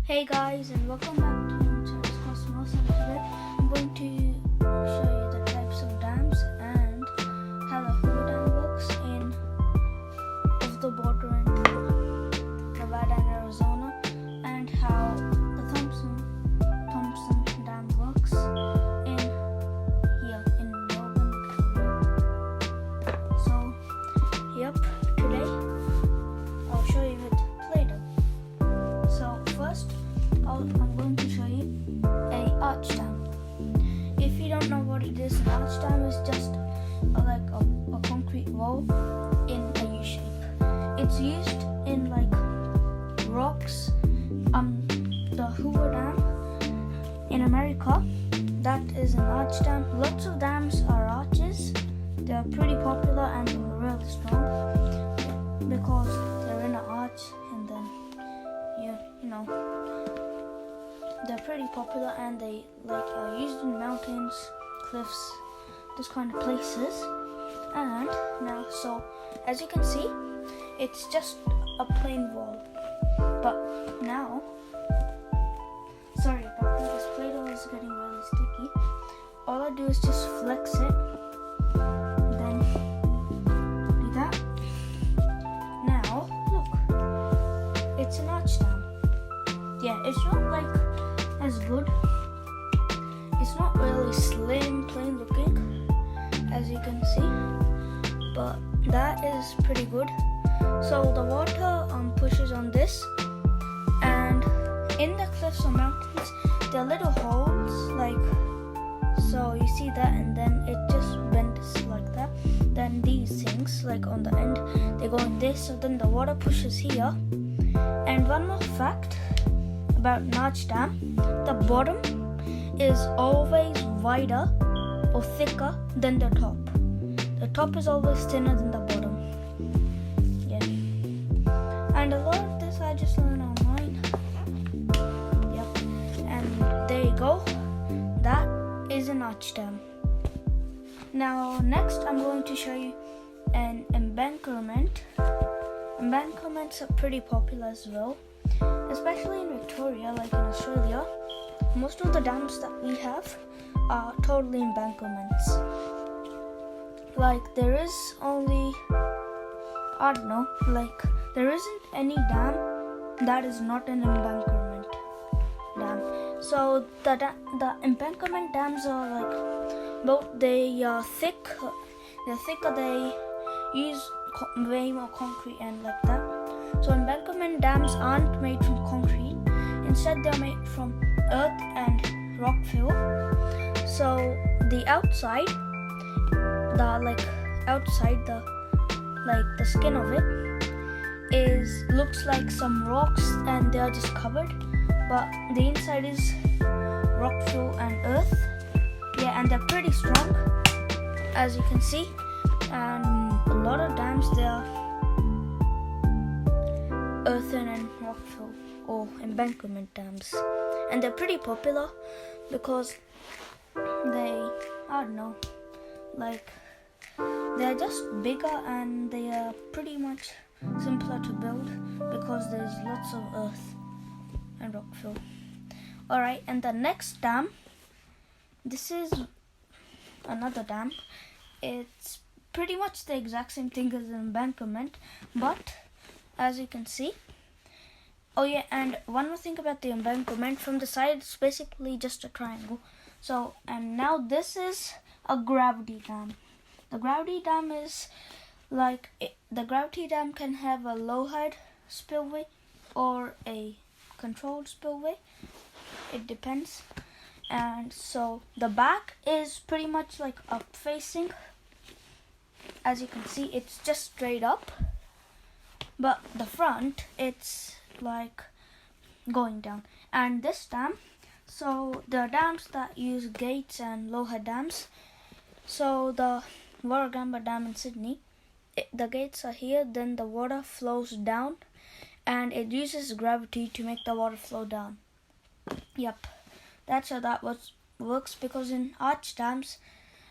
Hey guys, and welcome back to Charles Cosmos. And today I'm going to show you the types of dams and how the hoover dam works in of the border in Nevada and Arizona, and how the Thompson Dam works in here in Melbourne, Victoria. So, today I'll show you with Play-Doh. So first, I'm going to show you a arch dam. If you don't know what it is, an arch dam is just like a concrete wall in a U shape. It's used in like rocks. The Hoover Dam in America, that is an arch dam. Lots of dams are arches. They are pretty popular and they're really strong because they're in an arch, and then you know they're pretty popular, and they are used in mountains, cliffs, those kind of places. And now, so as you can see, it's just a plain wall. But now, sorry about that, this Play-Doh is getting really sticky. All I do is just flex it, then do that. Now look, it's an arch dam. Yeah, it's not like as good. It's not really slim, plain looking, as you can see, but that is pretty good. So the water pushes on this, and in the cliffs or mountains, there are little holes, like so. You see that, and then it just bends like that. Then these things, like on the end, they go in this. So then the water pushes here. And one more fact about an arch dam: the bottom is always wider or thicker than the top. The top is always thinner than the bottom. Yeah. And a lot of this I just learned online. Yep. And there you go. That is an arch dam. Now next I'm going to show you an embankment. Embankments are pretty popular as well, especially in Victoria, like in Australia. Most of the dams that we have are totally embankments. Like there is only, I don't know, like there isn't any dam that is not an embankment dam. So the embankment dams are like, both they are thick. They're thicker. They use way more concrete and like that. So embankment dams aren't made from concrete. Instead, they're made from earth and rock fill. So the outside, the skin of it looks like some rocks, and they are just covered. But the inside is rock fill and earth. Yeah, and they're pretty strong, as you can see. And a lot of dams, they are earthen and rock fill or embankment dams, and they're pretty popular because they, I don't know, like they're just bigger and they are pretty much simpler to build because there's lots of earth and rock fill. Alright, and the next dam, this is another dam. It's pretty much the exact same thing as an embankment, but as you can see, oh yeah, and one more thing about the embankment, from the side it's basically just a triangle. So, and now this is a gravity dam. The gravity dam is like, the gravity dam can have a low height spillway or a controlled spillway. It depends. And so the back is pretty much like up facing. As you can see, it's just straight up. But the front, it's like going down. And this dam, so there are dams that use gates and low height dams. So the Warragamba Dam in Sydney, the gates are here, then the water flows down, and it uses gravity to make the water flow down. Yep, that's how that works, because in arch dams,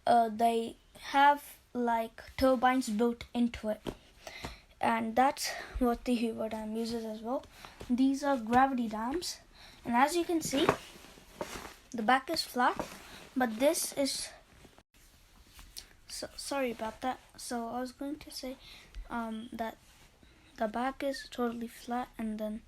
they have like turbines built into it. And that's what the Hoover Dam uses as well. These are gravity dams. And as you can see, the back is flat, but this is sorry about that. So I was going to say that the back is totally flat, and then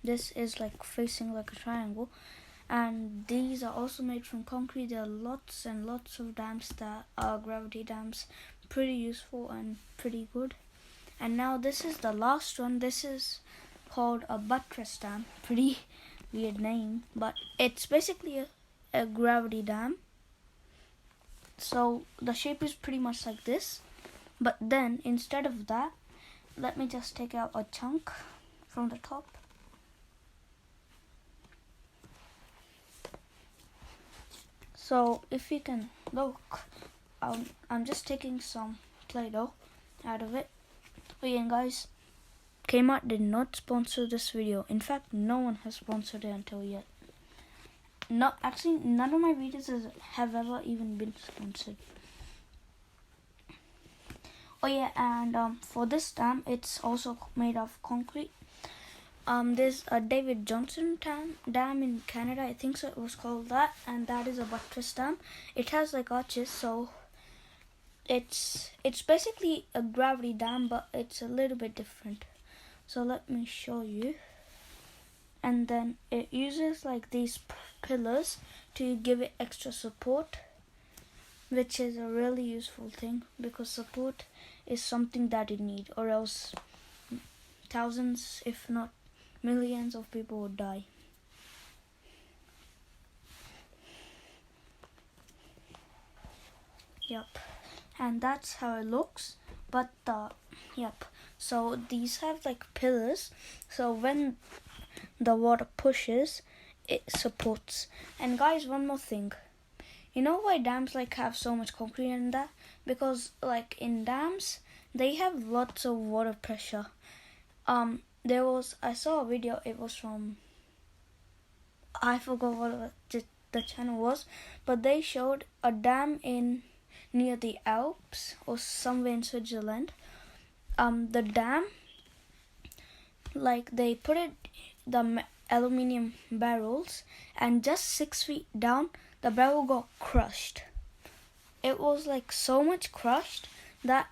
this is like facing like a triangle. And these are also made from concrete. There are lots and lots of dams that are gravity dams, pretty useful and pretty good. And now this is the last one. This is called a buttress dam. Pretty weird name, but it's basically a gravity dam. So the shape is pretty much like this, but then instead of that, let me just take out a chunk from the top. So if you can look, I'm just taking some Play-Doh out of it. Again guys, Kmart did not sponsor this video. In fact, no one has sponsored it until yet. No, actually, none of my videos have ever even been sponsored. Oh yeah, and for this dam, it's also made of concrete. There's a David Johnson dam in Canada, I think so it was called that, and that is a buttress dam. It has like arches, so it's basically a gravity dam, but it's a little bit different. So let me show you. And then it uses like these pillars to give it extra support, which is a really useful thing, because support is something that you need, or else thousands, if not millions of people would die. Yep, and that's how it looks. But yep, so these have like pillars, so when the water pushes, it supports. And guys, one more thing, you know why dams like have so much concrete in that? Because like in dams, they have lots of water pressure. I saw a video, it was from, I forgot what the channel was, but they showed a dam near the Alps or somewhere in Switzerland. The dam, like they put the aluminium barrels, and just 6 feet down, the barrel got crushed. It was like so much crushed that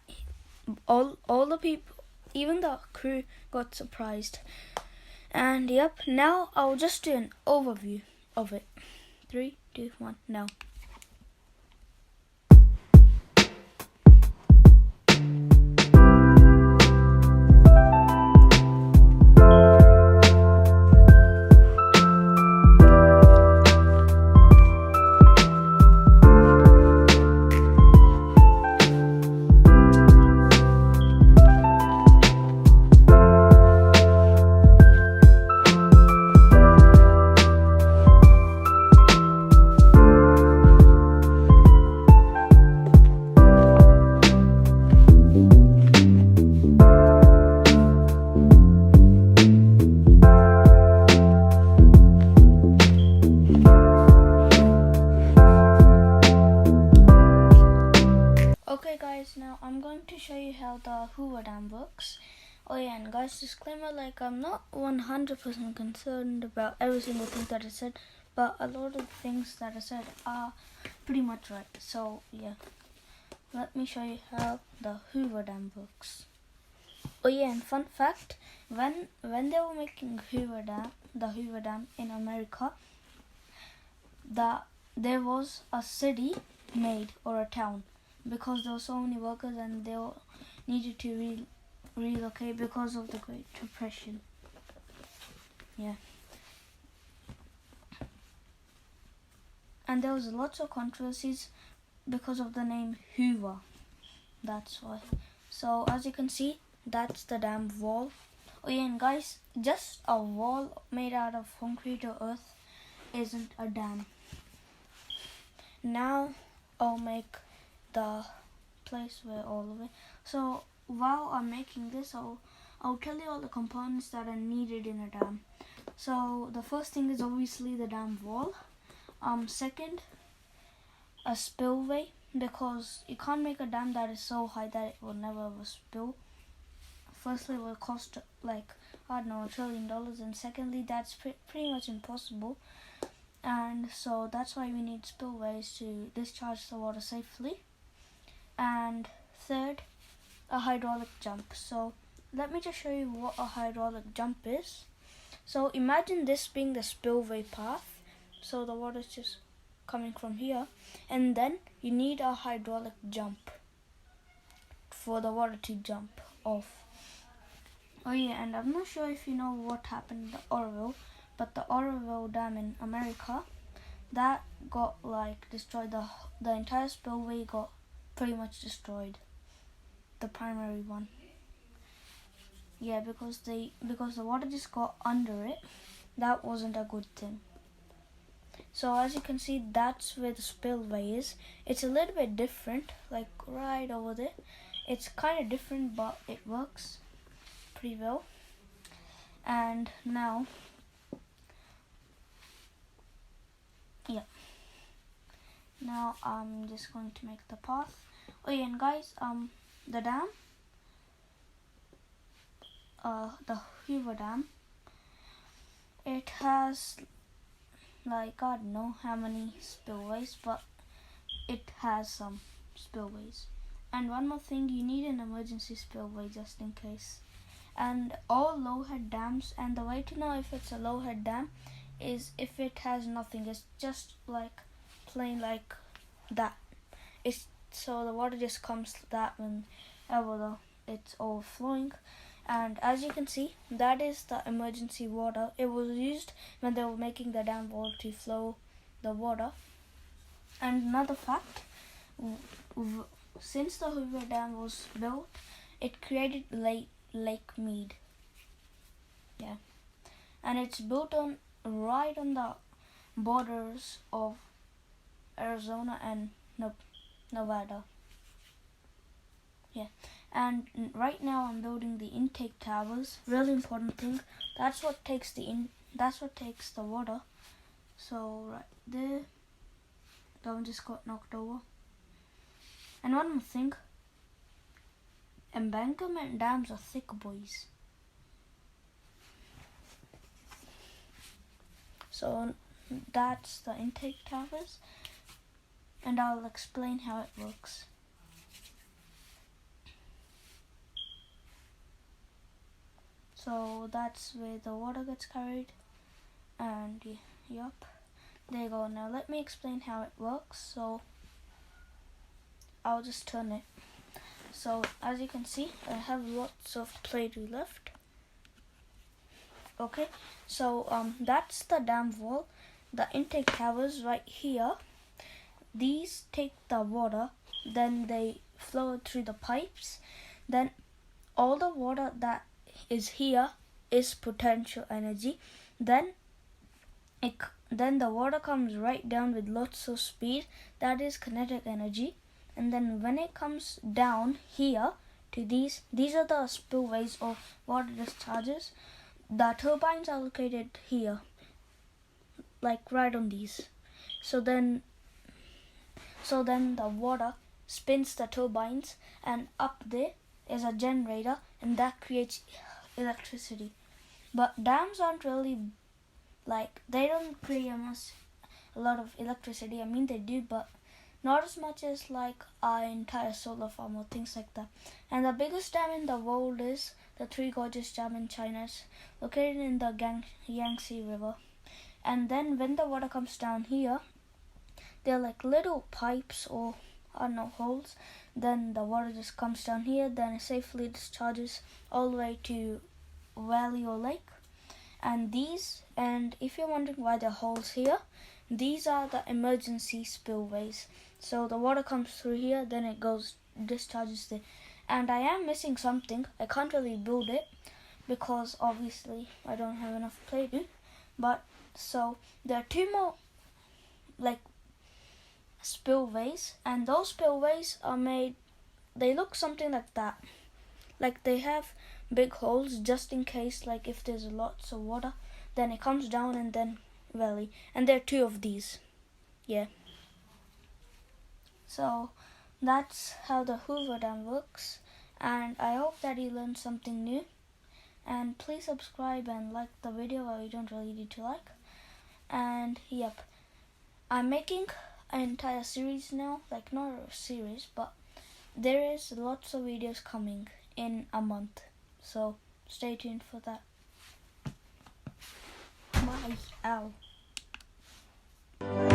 all the people, even the crew, got surprised. And yep, now I'll just do an overview of it. 3, 2, 1, now. Okay guys, now I'm going to show you how the Hoover dam works. Oh yeah, and guys, disclaimer, like I'm not 100% concerned about every single thing that I said, but a lot of things that I said are pretty much right. So yeah, let me show you how the Hoover dam works. Oh yeah, and fun fact, when they were making the Hoover dam in America, there was a city made, or a town, because there were so many workers and they needed to relocate because of the Great Depression. Yeah. And there was lots of controversies because of the name Hoover. That's why. So as you can see, that's the dam wall. Oh yeah, and guys, just a wall made out of concrete or earth isn't a dam. Now I'll make the place where all of it. So while I'm making this, I'll tell you all the components that are needed in a dam. So the first thing is obviously the dam wall. Second, a spillway, because you can't make a dam that is so high that it will never ever spill. Firstly, it will cost like I don't know, $1 trillion, and secondly, that's pretty much impossible. And so that's why we need spillways to discharge the water safely. And third, a hydraulic jump. So let me just show you what a hydraulic jump is. So imagine this being the spillway path. So the water is just coming from here, and then you need a hydraulic jump for the water to jump off. Oh yeah, and I'm not sure if you know what happened to Oroville, but the Oroville Dam in America, that got like destroyed. The entire spillway got pretty much destroyed. The primary one. Yeah, because the water just got under it. That wasn't a good thing. So as you can see, that's where the spillway is. It's a little bit different, like right over there. It's kind of different, but it works pretty well. And now, now I'm just going to make the path. Oh yeah, and guys, the dam, the Hoover Dam, it has like, I don't know how many spillways, but it has some spillways. And one more thing, you need an emergency spillway just in case. And all low head dams, and the way to know if it's a low head dam is if it has nothing. It's just like plain like that. So the water just comes that whenever it's overflowing. And as you can see, that is the emergency water. It was used when they were making the dam wall to flow the water. And another fact, since the Hoover Dam was built, it created Lake Mead. Yeah, and it's built right on the borders of Arizona and Nevada. Yeah, and right now I'm building the intake towers. Really important thing. That's what takes the water. So right there, that one just got knocked over. And one more thing, embankment dams are thick, boys. So that's the intake towers, and I'll explain how it works. So that's where the water gets carried, and yup, there you go. Now let me explain how it works. So I'll just turn it. So as you can see, I have lots of Play-Doh left. Okay, so that's the dam wall. The intake towers right here, these take the water, then they flow it through the pipes. Then all the water that is here is potential energy. Then the water comes right down with lots of speed. That is kinetic energy. And then when it comes down here to these are the spillways or water discharges. The turbines are located here, like right on these. So then the water spins the turbines, and up there is a generator, and that creates electricity. But dams aren't really like, they don't create a lot of electricity. I mean, they do, but not as much as like our entire solar farm or things like that. And the biggest dam in the world is the Three Gorges Dam in China. It's located in the Yangtze River. And then when the water comes down here, they're like little pipes or, I don't know, holes. Then the water just comes down here, then it safely discharges all the way to valley or lake. And if you're wondering why there are holes here, these are the emergency spillways. So the water comes through here, then it discharges there. And I am missing something. I can't really build it because obviously I don't have enough Play-Doh. But so there are two more like spillways, and those spillways are made, they look something like that. Like they have big holes just in case, like if there's lots of water, then it comes down and then valley. And there are two of these. Yeah. So that's how the Hoover Dam works, and I hope that you learned something new. and please subscribe and like the video. Well, you don't really need to like. And yep, I'm making an entire series now, like not a series, but there is lots of videos coming in a month, so stay tuned for that. Bye. Ow.